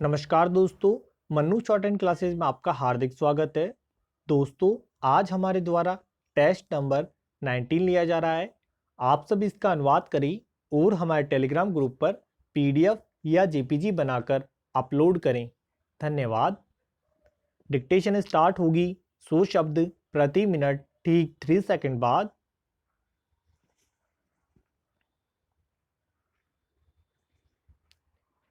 नमस्कार दोस्तों, Mannu short and classes में आपका हार्दिक स्वागत है। दोस्तों, आज हमारे द्वारा टेस्ट नंबर 19 लिया जा रहा है। आप सब इसका अनुवाद करें और हमारे टेलीग्राम ग्रुप पर पीडीएफ या जेपीजी बनाकर अपलोड करें। धन्यवाद। डिक्टेशन स्टार्ट होगी 100 शब्द प्रति मिनट ठीक 3 सेकंड बाद।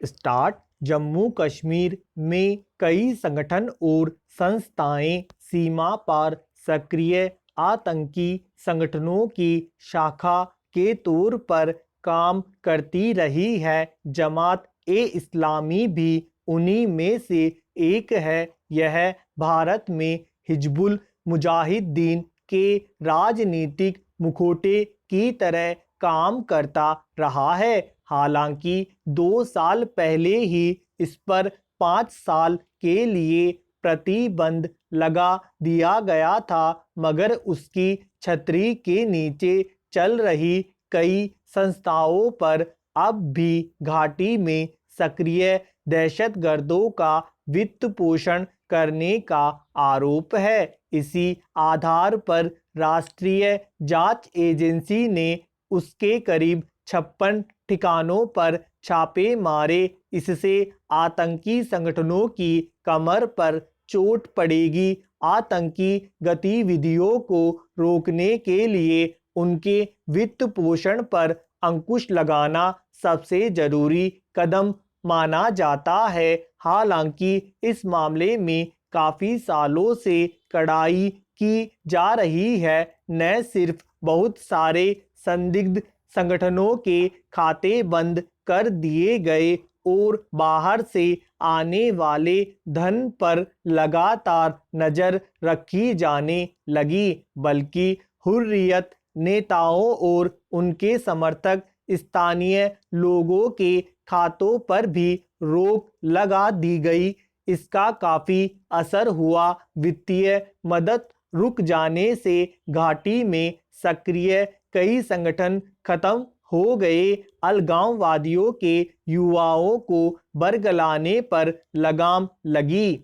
स्टार्ट। जम्मू कश्मीर में कई संगठन और संस्थाएं सीमा पार सक्रिय आतंकी संगठनों की शाखा के तौर पर काम करती रही है। जमात ए इस्लामी भी उन्हीं में से एक है। यह भारत में हिजबुल मुजाहिदीन के राजनीतिक मुखौटे की तरह काम करता रहा है। हालांकि 2 साल पहले ही इस पर 5 साल के लिए प्रतिबंध लगा दिया गया था, मगर उसकी छतरी के नीचे चल रही कई संस्थाओं पर अब भी घाटी में सक्रिय दहशतगर्दों का वित्त पोषण करने का आरोप है। इसी आधार पर राष्ट्रीय जांच एजेंसी ने उसके करीब 56 ठिकानों पर छापे मारे। इससे आतंकी संगठनों की कमर पर चोट पड़ेगी। आतंकी गतिविधियों को रोकने के लिए उनके वित्त पोषण पर अंकुश लगाना सबसे जरूरी कदम माना जाता है। हालांकि इस मामले में काफी सालों से कड़ाई की जा रही है। न सिर्फ बहुत सारे संदिग्ध संगठनों के खाते बंद कर दिए गए और बाहर से आने वाले धन पर लगातार नजर रखी जाने लगी, बल्कि हुर्रियत नेताओं और उनके समर्थक स्थानीय लोगों के खातों पर भी रोक लगा दी गई। इसका काफी असर हुआ। वित्तीय मदद रुक जाने से घाटी में सक्रिय कई संगठन खत्म हो गए। अलगाववादियों के युवाओं को बरगलाने पर लगाम लगी।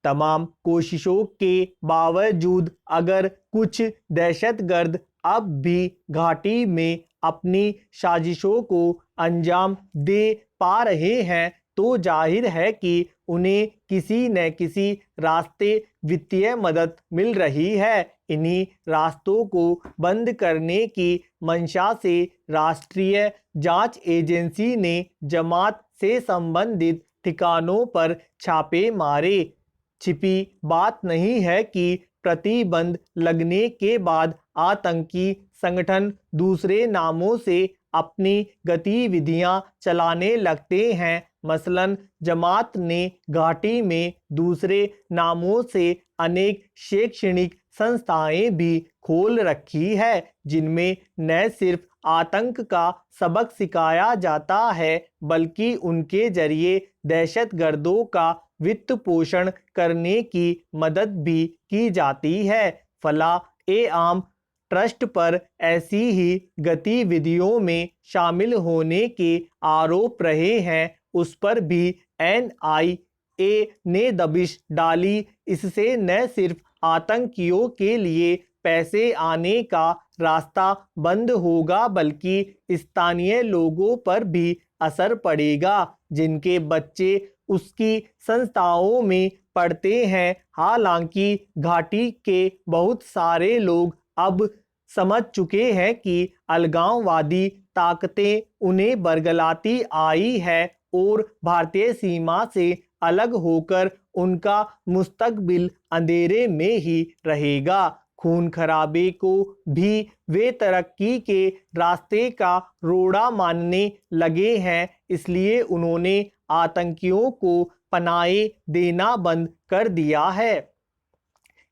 तमाम कोशिशों के बावजूद अगर कुछ दहशतगर्द अब भी घाटी में अपनी साजिशों को अंजाम दे पा रहे हैं, तो जाहिर है कि उन्हें किसी न किसी रास्ते वित्तीय मदद मिल रही है। इन्हीं रास्तों को बंद करने की मंशा से राष्ट्रीय जांच एजेंसी ने जमात से संबंधित ठिकानों पर छापे मारे। छिपी बात नहीं है कि प्रतिबंध लगने के बाद आतंकी संगठन दूसरे नामों से अपनी गतिविधियां चलाने लगते हैं। मसलन जमात ने घाटी में दूसरे नामों से अनेक शैक्षणिक संस्थाएं भी खोल रखी है, जिनमें न सिर्फ आतंक का सबक सिखाया जाता है, बल्कि उनके जरिए दहशतगर्दों का वित्त पोषण करने की मदद भी की जाती है। फलाह-ए-आम ट्रस्ट पर ऐसी ही गतिविधियों में शामिल होने के आरोप रहे हैं। उस पर भी एनआईए ने दबिश डाली। इससे न सिर्फ आतंकियों के लिए पैसे आने का रास्ता बंद होगा, बल्कि स्थानीय लोगों पर भी असर पड़ेगा, जिनके बच्चे उसकी संस्थाओं में पढ़ते हैं। हालांकि घाटी के बहुत सारे लोग अब समझ चुके हैं कि अलगाववादी ताकतें उन्हें बरगलाती आई है और भारतीय सीमा से अलग होकर उनका मुस्तकबिल अंधेरे में ही रहेगा। खून खराबे को भी वे तरक्की के रास्ते का रोड़ा मानने लगे हैं। इसलिए उन्होंने आतंकियों को पनाहे देना बंद कर दिया है।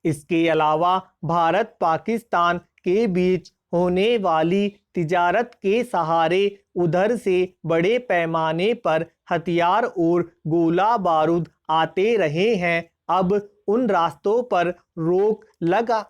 इसके अलावा भारत पाकिस्तान के बीच होने वाली तिजारत के सहारे उधर से बड़े पैमाने पर हथियार और गोला बारूद आते रहे हैं। अब उन रास्तों पर रोक लगा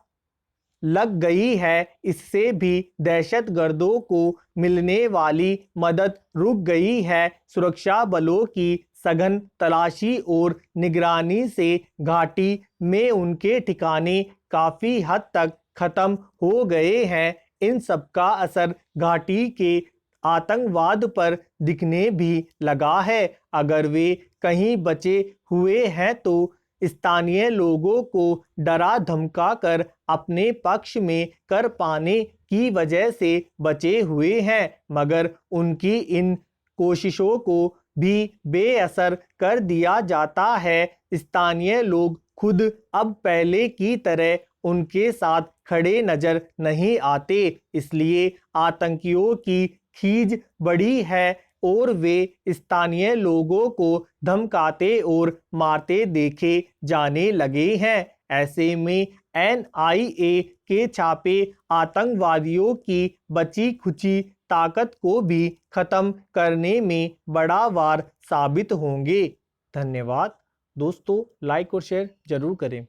लग गई है, इससे भी दहशतगर्दों को मिलने वाली मदद रुक गई है। सुरक्षा बलों की सघन तलाशी और निगरानी से घाटी में उनके ठिकाने काफ़ी हद तक खत्म हो गए हैं। इन सब का असर घाटी के आतंकवाद पर दिखने भी लगा है। अगर वे कहीं बचे हुए हैं तो स्थानीय लोगों को डरा धमका कर अपने पक्ष में कर पाने की वजह से बचे हुए हैं, मगर उनकी इन कोशिशों को भी बेअसर कर दिया जाता है। स्थानीय लोग खुद अब पहले की तरह उनके साथ खड़े नजर नहीं आते, इसलिए आतंकियों की खीज बढ़ी है और वे स्थानीय लोगों को धमकाते और मारते देखे जाने लगे हैं। ऐसे में एनआईए के छापे आतंकवादियों की बची खुची ताकत को भी खत्म करने में बड़ा वार साबित होंगे। धन्यवाद दोस्तों, लाइक और शेयर जरूर करें।